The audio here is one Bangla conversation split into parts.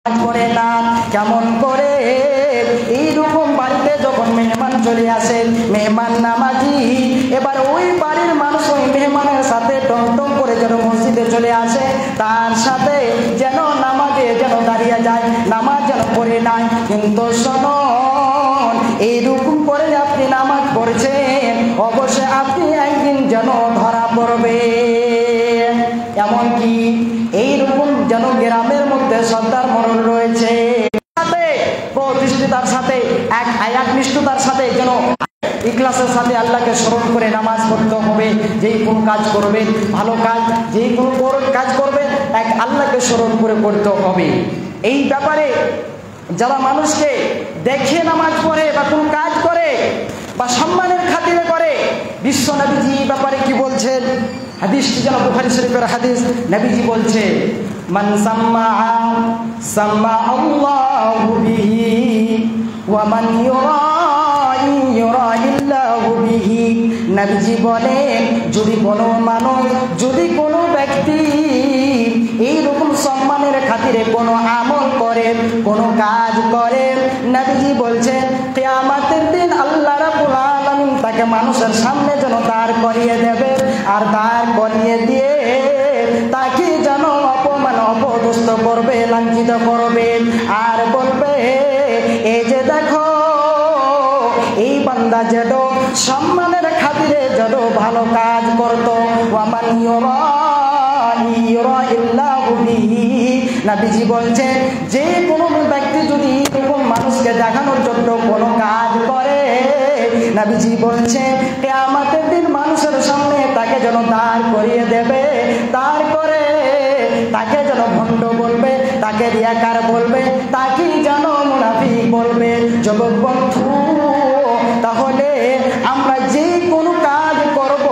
করে না কেমন করে এইরকম বাড়িতে যখন মেহমান চলে আসেন, মেহমান নামাজি, এবার ওই বাড়ির মানুষ ওই মেহমানের সাথে টং টং করে যেন মসজিদে চলে আসে, তার সাথে যেন নামাজে যেন দাঁড়িয়ে যায়, নামাজ যেন পড়ে নাই। কিন্তু শুনুন, এইরকম করে আপনি নামাজ পড়ছেন, অবশ্যই আপনি একদিন যেন ধরা পড়বে। এমনকি এইরকম যেন গ্রামের মধ্যে সর্দার মরণ রয়েছে, প্রতিষ্ঠিতার সাথে এক আয়াত নিষ্ঠতার সাথে যেন ইখলাসের সাথে আল্লাহকে স্মরণ করে নামাজ পড়তে হবে। যেই কোন কাজ করবেন, ভালো কাজ, যেই কোনো কাজ করবেন, এক আল্লাহকে স্মরণ করে করতে হবে। এই ব্যাপারে যারা মানুষকে দেখে নামাজ পড়ে বা কোন কাজ করে বা সম্মানের খাতিরে করে, বিশ্ব নবীজি এই ব্যাপারে কি বলছেন? হাদিসটি যেন বুখারী শরীফের হাদিস। নবীজি বলছে, মান সাম্মাআ সাম্মাআল্লাহু বিহি ওয়া মান ইউরাই ইউরাইল্লাহু বিহি। নবীজি বলেন, যদি কোনো মানুষ, যদি কোনো ব্যক্তি এইরকম সম্মানের খাতিরে কোনো আমল করেন, কোনো কাজ করেন, নবীজি বলছেন কিয়ামতের দিন আল্লাহ রাব্বুল আলামিন তাকে মানুষের সামনে যেন দাঁড় করিয়ে দেবে, আর দাঁড় করিয়ে দিয়ে তাকে যেন অপমান অপদস্থ করবে, লাঞ্ছিত করবে, আর বলবে এই যে দেখো এই বান্দা যেন সম্মানের খাতিরে যেন ভালো কাজ করতো, ওয়ামান ইউরাইল্লাহু বিহি। নবীজি বলছেন, যে কোনো ব্যক্তি যদি এরকম মানুষকে দেখানোর জন্য কোনো কাজ করে, নবীজি বলছেন কিয়ামতের দিন মানুষের সামনে তাকে যেন দাঁড় করিয়ে দেবে, দাঁড় করে তাকে যেন ভণ্ড বলবে, তাকে রিয়াকার বলবে, তাকে যেন মুনাফিক বলবে। যুবক বন্ধু, তাহলে আমরা যে কোনো কাজ করব,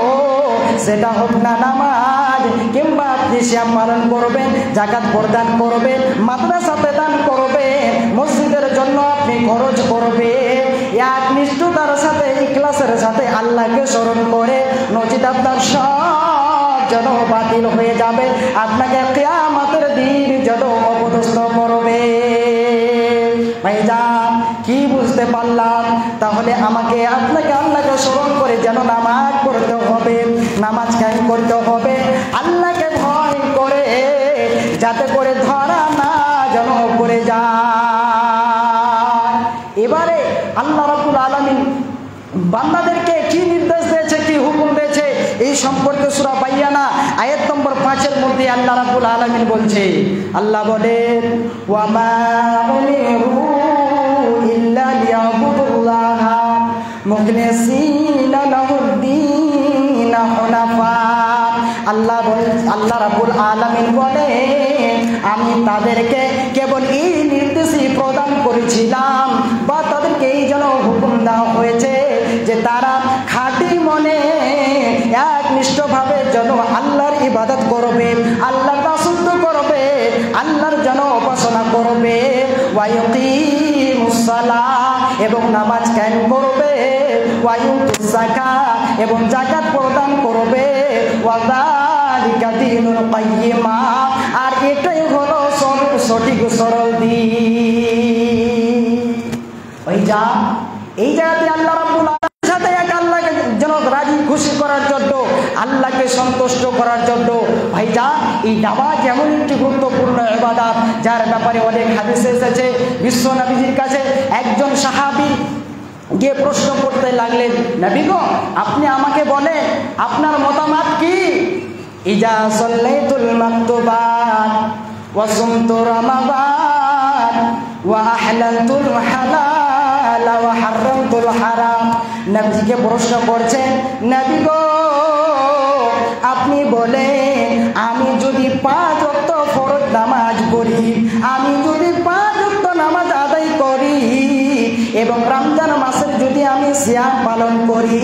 সেটা হোক না নামাজ, কিংবা আপনি সিয়াম পালন করবেন, যাকাত প্রদান করবেন, মাদ্রাসাতে দান করবেন, মসজিদের জন্য আপনি খরচ করবেন, এক নিষ্ঠতার সাথে ইখলাসের সাথে আল্লাহকে স্মরণ করে, নচিত আপনার সব যেন বাতিল হয়ে যাবে, আপনাকে কিয়ামতের দিন যেন অপদস্থ করবে। ভাইজান, কি বুঝতে পারলাম? তাহলে আমাকে আপনাকে আল্লাহকে স্মরণ করে যেন নামাজ পড়তে হবে, নামাজ কায়েম করতে হবে, আল্লাহকে ভয় করে, যাতে করে ধরা না যেন পড়ে যায়। এবারে আল্লাহ রাব্বুল আলামিন বান্দাদেরকে কি নির্দেশ দিয়েছে, কি হুকুম দিয়েছে, এই সম্পর্কে সূরা বাইয়ানা আয়াত নম্বর 5 মধ্যে আল্লাহ রাব্বুল আলামিন বলছে, আল্লাহ বলেন, ওয়া মা উমিরু ইল্লা লিয়াবুদুল্লাহা মুখলিসিনা লাহুদ্দীন হুনাফা। আল্লাহ রাব্বুল আলামিন বলেন, আমি তাদেরকে কেবল এই নির্দেশই প্রদান করেছিলাম, বা তাদেরকে এই যেন হুকুম দেওয়া হয়েছে যে তারা খাঁটি মনে একনিষ্ঠভাবে যেন আল্লাহর ইবাদত করবে, আল্লাহর দাসত্ব করবে, আল্লাহর যেন উপাসনা করবে, ওয়া ইয়াকিমুস সালাহ, এবং নামাজ কায়েম করবে, ওয়া ইউতুজ যাকাত, এবং যাকাত প্রদান করবে, ওয়া যালিকা দীনুল কাইয়্যিমা, আর এটাই হলো সঠিক সরল দ্বীন। ওই যা এই জায়গাতে আল্লাহ রাব্বুল আলামিনের সাথে এক আল্লাহকে যেন রাজি খুশি করার জন্য, আল্লাহকে সন্তুষ্ট করার জন্য, ভাইজা এই নামাজ এমন একটি গুরুত্বপূর্ণ ইবাদত, যার ব্যাপারে অনেক হাদিস এসেছে। বিশ্ব নবীজির কাছে একজন সাহাবী গিয়ে প্রশ্ন করতে লাগলেন, নবী গো, আপনি আমাকে বলেন আপনার মতামত কি? ইজা সাল্লাইতুল মাকতুবাত ওয়া সুমতু রমাদান ওয়া আহলালতুল হালাল ওয়া হারামতুল হারাম। নবীজিকে প্রশ্ন করছেন, নবী গো, আপনি বলেন আমি যদি 5 ওয়াক্ত ফরজ নামাজ পড়ি, আমি যদি 5 ওয়াক্ত নামাজ আদায় করি, এবং রমজান মাসের যদি আমি সিয়াম পালন করি,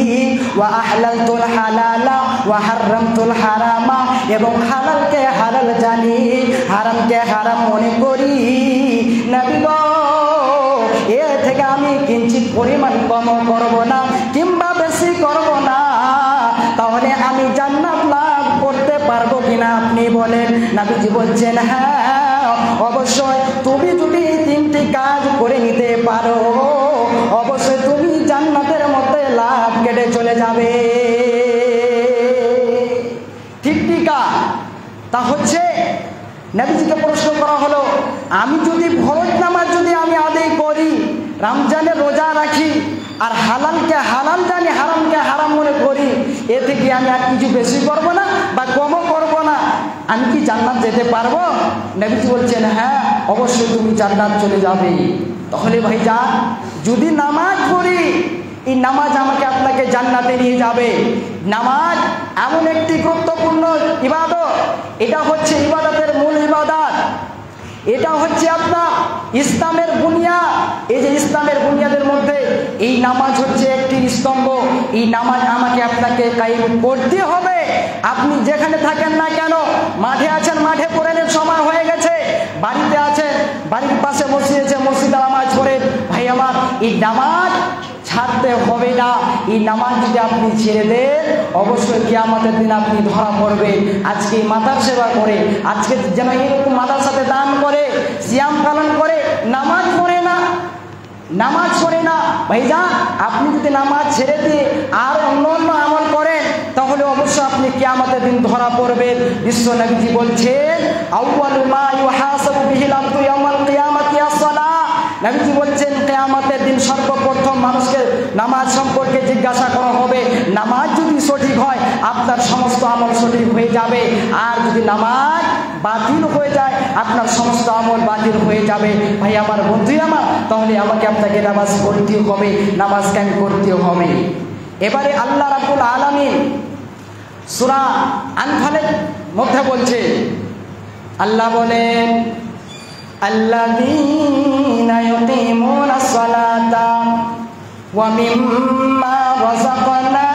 ওয়া আহলালতুল হালালা ওয়া হারামতুল হারামা, এবং হালালকে হালাল জানি, হারামকে হারাম মনে করি, নবী গো, এ থেকে আমি কিঞ্চিত পরিমাণ কম করব না কিংবা বেশি করব না, তাহলে আমি জান্নাত লাভ করতে পারবো কিনা আপনি বলেন? নবীজি বলছেন, হ্যাঁ অবশ্যই তুমি যদি এই তিনটি কাজ করে নিতে পারো, অবশ্যই তুমি জান্নাতের মধ্যে লাভ কেটে চলে যাবে। ঠিক টিকা তা হচ্ছে নবীজিকে প্রশ্ন করা হলো, আমি যদি ফরজ নামাজ যদি আমি আদায় করি, রমজানের রোজা রাখি, আর হালালকে হালাল জানি হারামকে হারাম মনে করি, এ থেকে আমি আর কিছু বেশি করব না বা কমও করব না, আমি কি জান্নাত যেতে পারবো? নবীজি বলছেন, হ্যাঁ অবশ্যই তুমি জান্নাত চলে যাবে। তাহলে ভাইজান, যদি নামাজ পড়ি, এই নামাজ আমাকে আপনাকে জান্নাতে নিয়ে যাবে। নামাজ এমন একটি গুরুত্বপূর্ণ ইবাদত, এটা হচ্ছে ইবাদতের মূল ইবাদত, এটা হচ্ছে আপনার ইসলামের বুনিয়াদ। এই যে ইসলামের বুনিয়াদের মধ্যে এই নামাজ হচ্ছে একটি স্তম্ভ। এই নামাজ আমাকে আপনাকে কায়েম করতে হবে। আপনি যেখানে থাকেন না কেন, মাঠে আছেন মাঠে পড়েন, সময় হয়ে গেছে, বাড়িতে আছেন বাড়ির পাশে বসিয়েছে মসজিদে নামাজ পড়েন। ভাই আমার, এই নামাজ ছাড়তে হবে না। এই নামাজ যদি আপনি ছেড়ে দেন, অবশ্যই কিয়ামতের দিন আপনি ধরা পড়বেন। আজকে মাতার সেবা করে, আজকে যেন এরকম মাতার সাথে দান করে, সিয়াম পালন করে, নামাজ পড়ে না, নামাজ পড়ে না। ভাইজান, আপনি যদি নামাজ ছেড়ে দিয়ে আর অন্য অন্য আমল করেন, তাহলে অবশ্যই আপনি কিয়ামতের দিন ধরা পড়বেন। বিশ্ব নবীজি বলছেন, আউয়ালু মা ইউহাসাবু বিহিল আবদু ইয়াউমাল কিয়ামাতি আস-সালাহ। নবীজি বলছেন, কিয়ামতের দিন সর্বপ্রথম মানুষকে নামাজ সম্পর্কে জিজ্ঞাসা করা হবে। নামাজ যদি সঠিক হয়, আপনার সমস্ত আমল সঠিক হয়ে যাবে। আর যদি নামাজ বাতিল হয়ে যায়, আপনার সমস্ত আমল বাতিল হয়ে যাবে। ভাই আমার, বন্ধু আমার, তাহলে আমাকে আপনাকে নামাজ পড়তে হবে, নামাজ কায়েম করতে হবে। এবারে আল্লাহ রাব্বুল আলামিন সূরা আনফালের মধ্যে বলছে, আল্লাহ বলেন, আল্লাযীনা ইউকিমুনাস সালাতা ওয়া মিম্মা রাযাকনাহুম